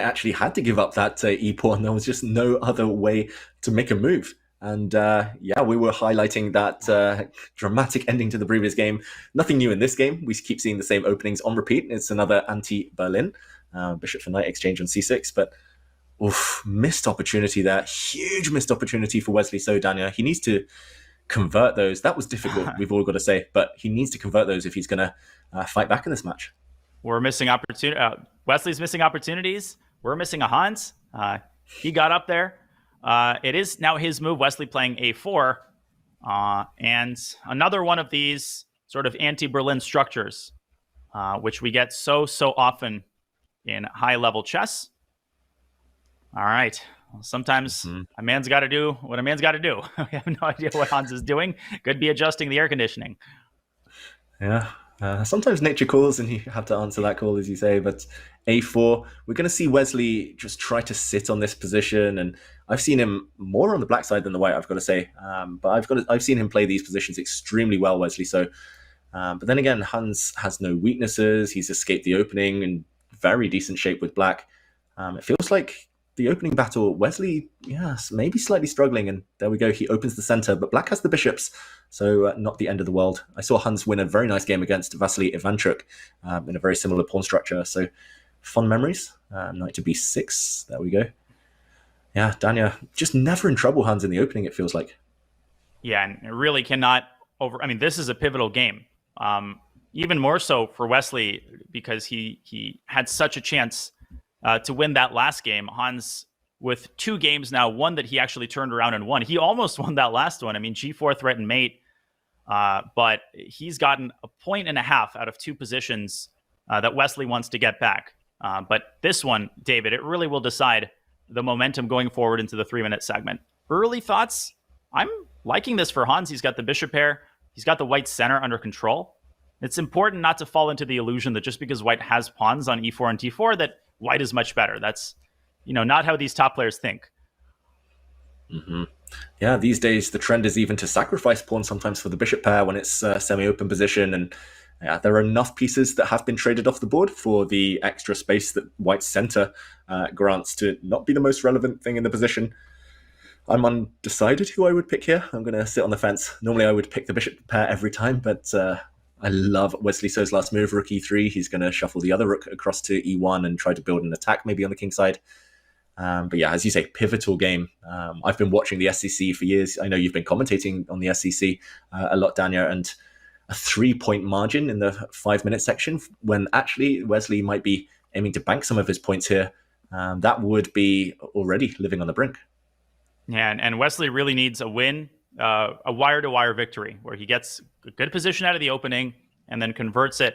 actually had to give up that e pawn. There was just no other way to make a move. And yeah, we were highlighting that dramatic ending to the previous game. Nothing new in this game. We keep seeing the same openings on repeat. It's another anti-Berlin. Bishop for knight exchange on c6, but oof, missed opportunity there. Huge missed opportunity for Wesley So, Dania. He needs to convert those. That was difficult, we've all got to say, but he needs to convert those if he's going to fight back in this match. We're missing opportunity. Wesley's missing opportunities. We're missing a Hans. He got up there. It is now his move, Wesley playing a4. And another one of these sort of anti-Berlin structures, which we get so often in high-level chess. All right. Well, sometimes a man's got to do what a man's got to do. We have no idea what Hans is doing. Could be adjusting the air conditioning. Yeah. Sometimes nature calls and you have to answer that call, as you say. But a4, we're going to see Wesley just try to sit on this position. And I've seen him more on the black side than the white, I've got to say. But I've seen him play these positions extremely well, Wesley. So, but then again, Hans has no weaknesses. He's escaped the opening in very decent shape with black. It feels like the opening battle, Wesley, yes, maybe slightly struggling, and there we go. He opens the center, but black has the bishops, so not the end of the world. I saw Hans win a very nice game against Vasily Ivanchuk in a very similar pawn structure, so fun memories. Knight to b6, there we go. Yeah, Dania, just never in trouble, Hans, in the opening, it feels like. Yeah, and it really cannot over... I mean, this is a pivotal game. Even more so for Wesley, because he had such a chance to win that last game. Hans, with 2 games now, one that he actually turned around and won. He almost won that last one. I mean, g4 threatened mate, but he's gotten a point and a half out of 2 positions that Wesley wants to get back. But this one, David, it really will decide the momentum going forward into the 3-minute segment. Early thoughts? I'm liking this for Hans. He's got the bishop pair. He's got the white center under control. It's important not to fall into the illusion that just because white has pawns on e4 and d4 that white is much better. That's, not how these top players think. Yeah, these days the trend is even to sacrifice pawns sometimes for the bishop pair when it's a semi-open position, and yeah, there are enough pieces that have been traded off the board for the extra space that white's center grants to not be the most relevant thing in the position. I'm undecided who I would pick here. I'm going to sit on the fence. Normally I would pick the bishop pair every time, but I love Wesley So's last move, rook e3. He's going to shuffle the other rook across to e1 and try to build an attack maybe on the king side. But yeah, as you say, pivotal game. I've been watching the SCC for years. I know you've been commentating on the SCC a lot, Dania, and a 3-point margin in the 5-minute section when actually Wesley might be aiming to bank some of his points here. That would be already living on the brink. Yeah, and Wesley really needs a win. A wire-to-wire victory where he gets a good position out of the opening and then converts it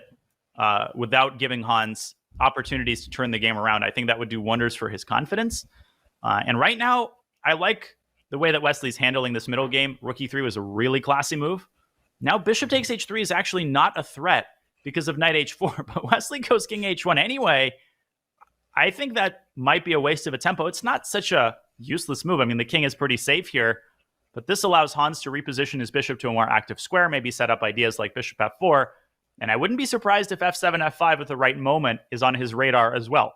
without giving Hans opportunities to turn the game around. I think that would do wonders for his confidence. And right now, I like the way that Wesley's handling this middle game. Rook e3 was a really classy move. Now bishop takes h3 is actually not a threat because of knight h4, but Wesley goes king h1 anyway. I think that might be a waste of a tempo. It's not such a useless move. I mean, the king is pretty safe here. But this allows Hans to reposition his bishop to a more active square, maybe set up ideas like bishop f4. And I wouldn't be surprised if f7, f5 at the right moment is on his radar as well.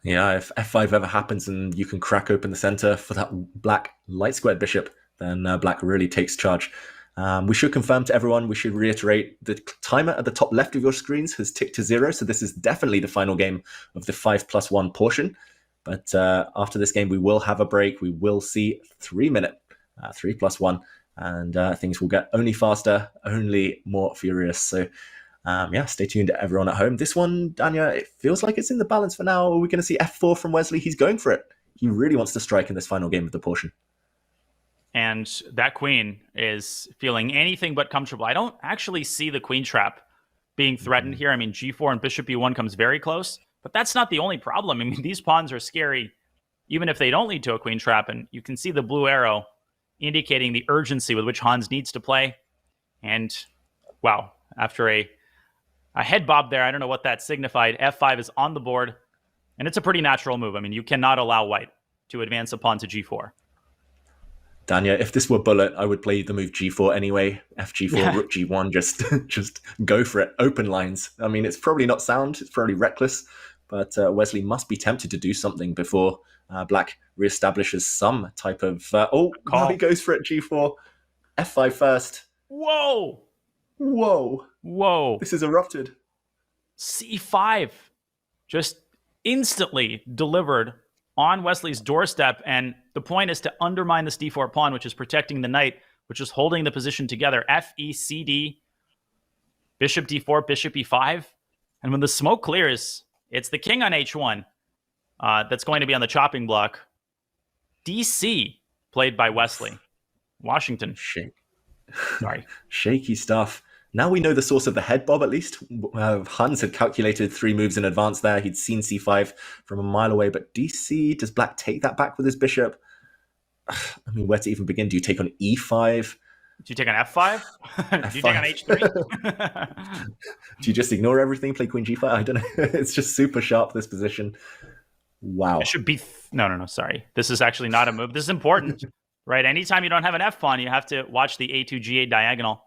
Yeah, if f5 ever happens and you can crack open the center for that black light squared bishop, then black really takes charge. We should confirm to everyone, we should reiterate, the timer at the top left of your screens has ticked to 0. So this is definitely the final game of the 5+1 portion. But after this game, we will have a break. We will see 3-minute, 3+1, and things will get only faster, only more furious. So, yeah, stay tuned to everyone at home. This one, Dania, it feels like it's in the balance for now. Are we going to see f4 from Wesley? He's going for it. He really wants to strike in this final game of the portion. And that queen is feeling anything but comfortable. I don't actually see the queen trap being threatened here. I mean, g4 and bishop e1 comes very close. But that's not the only problem. I mean, these pawns are scary, even if they don't lead to a queen trap. And you can see the blue arrow indicating the urgency with which Hans needs to play. And, wow, after a head bob there, I don't know what that signified. f5 is on the board, and it's a pretty natural move. I mean, you cannot allow white to advance a pawn to g4. Dania, if this were bullet, I would play the move g4 anyway. Fg4, rook g1, just go for it. Open lines. I mean, it's probably not sound. It's probably reckless. but Wesley must be tempted to do something before Black reestablishes some type of... now he goes for it, G4. F5 first. Whoa! Whoa. Whoa. This is erupted. C5 just instantly delivered on Wesley's doorstep, and the point is to undermine this d4 pawn, which is protecting the knight, which is holding the position together. F, E, C, D, bishop d4, bishop e5. And when the smoke clears, it's the king on h1 that's going to be on the chopping block. DC, played by Wesley. Washington. Sorry. Shaky stuff. Now we know the source of the head bob, at least. Hans had calculated 3 moves in advance there. He'd seen c5 from a mile away, but DC, does Black take that back with his bishop? I mean, where to even begin? Do you take on e5? Do you take on f5? Do you take on h3? Do you just ignore everything, play queen g5? I don't know. It's just super sharp, this position. Wow. It should be... No, sorry. This is actually not a move. This is important, right? Anytime you don't have an f-pawn, you have to watch the a2, g8 diagonal.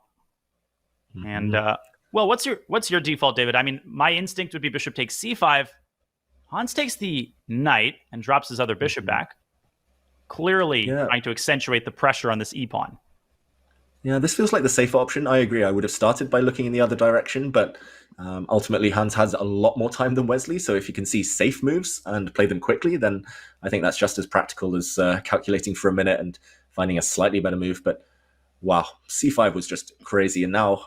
Mm-hmm. And, well, what's your default, David? I mean, my instinct would be bishop takes c5. Hans takes the knight and drops his other bishop back. Clearly trying to accentuate the pressure on this e-pawn. Yeah, this feels like the safer option. I agree. I would have started by looking in the other direction, but ultimately Hans has a lot more time than Wesley. So if you can see safe moves and play them quickly, then I think that's just as practical as calculating for a minute and finding a slightly better move. But wow, c5 was just crazy. And now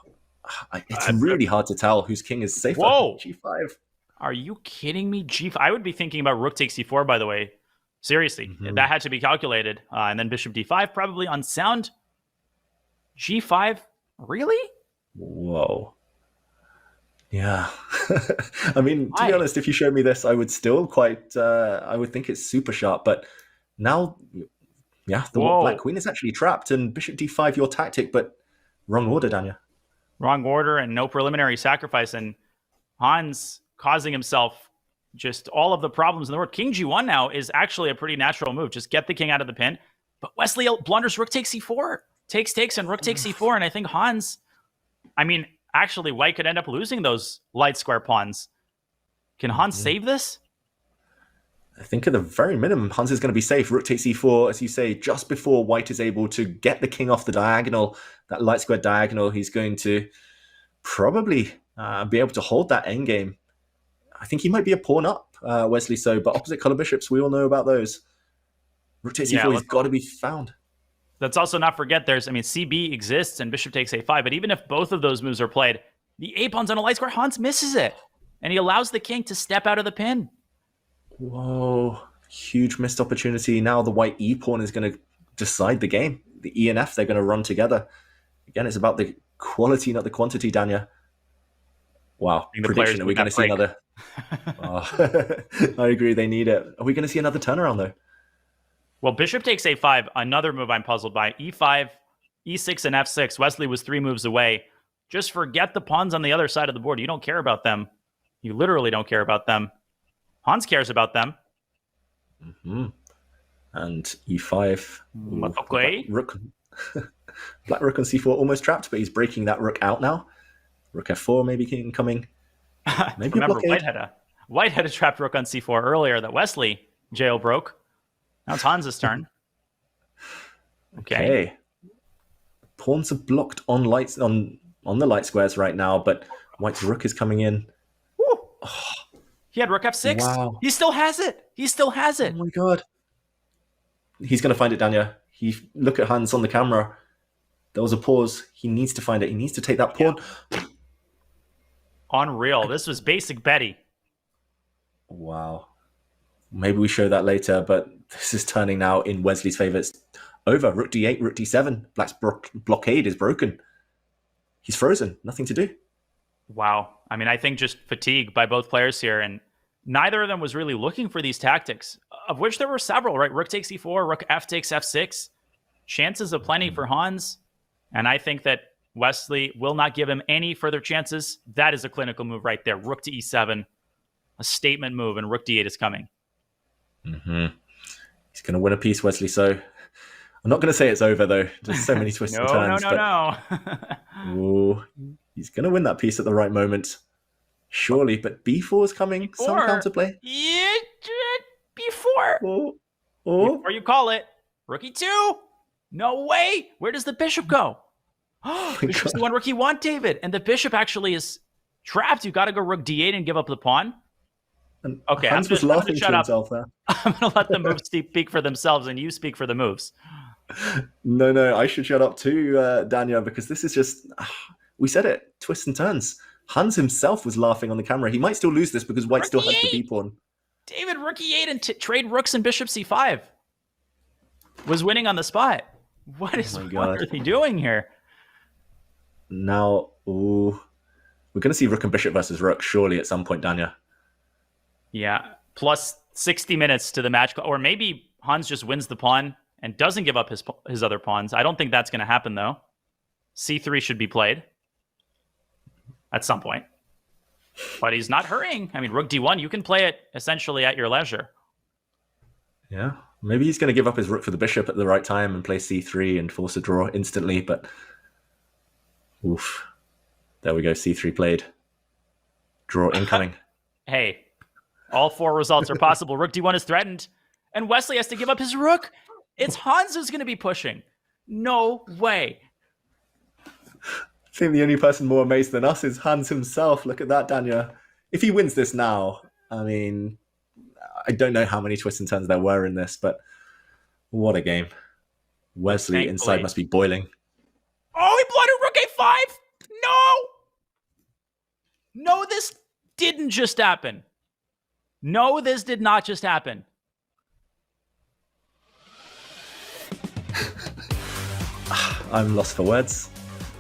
it's really hard to tell whose king is safer. Whoa! G5. Are you kidding me? G5. I would be thinking about rook takes c4, by the way. Seriously, that had to be calculated. And then bishop d5, probably unsound. G5? Really? Whoa. Yeah. I mean, to be honest, if you showed me this, I would still I would think it's super sharp. But now, yeah, the black queen is actually trapped, and bishop d5, your tactic, but wrong order, Danya. Wrong order and no preliminary sacrifice. And Hans causing himself just all of the problems in the world. King g1 now is actually a pretty natural move. Just get the king out of the pin. But Wesley blunders rook takes c4. Takes, and rook takes c4. And I think Hans, I mean, actually, white could end up losing those light square pawns. Can Hans save this? I think at the very minimum, Hans is going to be safe. Rook takes e4, as you say, just before white is able to get the king off the diagonal, that light square diagonal. He's going to probably be able to hold that endgame. I think he might be a pawn up, Wesley, but opposite color bishops, we all know about those. Rook takes e4, he's got to be found. Let's also not forget CB exists and bishop takes a5, but even if both of those moves are played, the a-pawn's on a light square, Hans misses it. And he allows the king to step out of the pin. Whoa, huge missed opportunity. Now the white e-pawn is going to decide the game. The e and f, they're going to run together. Again, it's about the quality, not the quantity, Danya. Wow, prediction, are we going to see another? I agree, they need it. Are we going to see another turnaround, though? Well, bishop takes a5, another move I'm puzzled by. e5, e6, and f6. Wesley was 3 moves away. Just forget the pawns on the other side of the board. You don't care about them. You literally don't care about them. Hans cares about them. And e5. Okay. Black rook on c4, almost trapped, but he's breaking that rook out now. Rook f4 maybe incoming. Maybe remember, White had a trapped rook on c4 earlier that Wesley jailbroke. Now it's Hans's turn. Okay. Pawns are blocked on the light squares right now, but White's rook is coming in. Oh. He had rook f6. Wow. He still has it. Oh my god. He's going to find it, Danya. Look at Hans on the camera. There was a pause. He needs to find it. He needs to take that pawn. Yeah. Unreal. This was basic Betty. Wow. Maybe we show that later, but this is turning now in Wesley's favor. It's over. Rook d8, rook d7. Black's blockade is broken. He's frozen. Nothing to do. Wow. I mean, I think just fatigue by both players here, and neither of them was really looking for these tactics, of which there were several, right? Rook takes e4, rook f takes f6. Chances of plenty for Hans, and I think that Wesley will not give him any further chances. That is a clinical move right there. Rook to e7, a statement move, and rook d8 is coming. He's going to win a piece, Wesley. So I'm not going to say it's over, though. There's so many twists and turns. No. Ooh, he's going to win that piece at the right moment. Surely, but b4 is coming. Some counterplay. Yeah, before. Or Before you call it. Rookie 2. No way. Where does the bishop go? Bishop's the one rook you want, David. And the bishop actually is trapped. You got to go rook d8 and give up the pawn. And Okay, Hans was laughing to himself there. I'm going to let the moves speak for themselves, and you speak for the moves. No, I should shut up too, Danya, because this is just... we said it, twists and turns. Hans himself was laughing on the camera. He might still lose this because white still has the b-pawn. David, rook e8 and trade rooks and bishop c5. Was winning on the spot. What are they doing here? Now, we're going to see rook and bishop versus rook, surely, at some point, Danya. Yeah, plus 60 minutes to the match. Or maybe Hans just wins the pawn and doesn't give up his other pawns. I don't think that's going to happen, though. c3 should be played at some point. But he's not hurrying. I mean, rook d1, you can play it essentially at your leisure. Yeah, maybe he's going to give up his rook for the bishop at the right time and play c3 and force a draw instantly, but... oof. There we go, c3 played. Draw incoming. Hey, all 4 results are possible. Rook d1 is threatened, and Wesley has to give up his rook. It's Hans who's going to be pushing. No way. I think the only person more amazed than us is Hans himself. Look at that, Danya. If he wins this now, I mean, I don't know how many twists and turns there were in this, but what a game. Wesley inside must be boiling. Oh, he blundered rook a5. No, this didn't just happen. No, this did not just happen. I'm lost for words.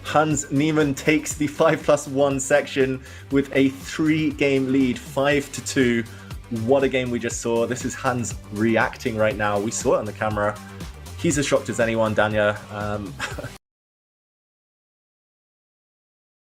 Hans Niemann takes the 5+1 section with a 3-game lead, 5-2. What a game we just saw. This is Hans reacting right now. We saw it on the camera. He's as shocked as anyone, Danya.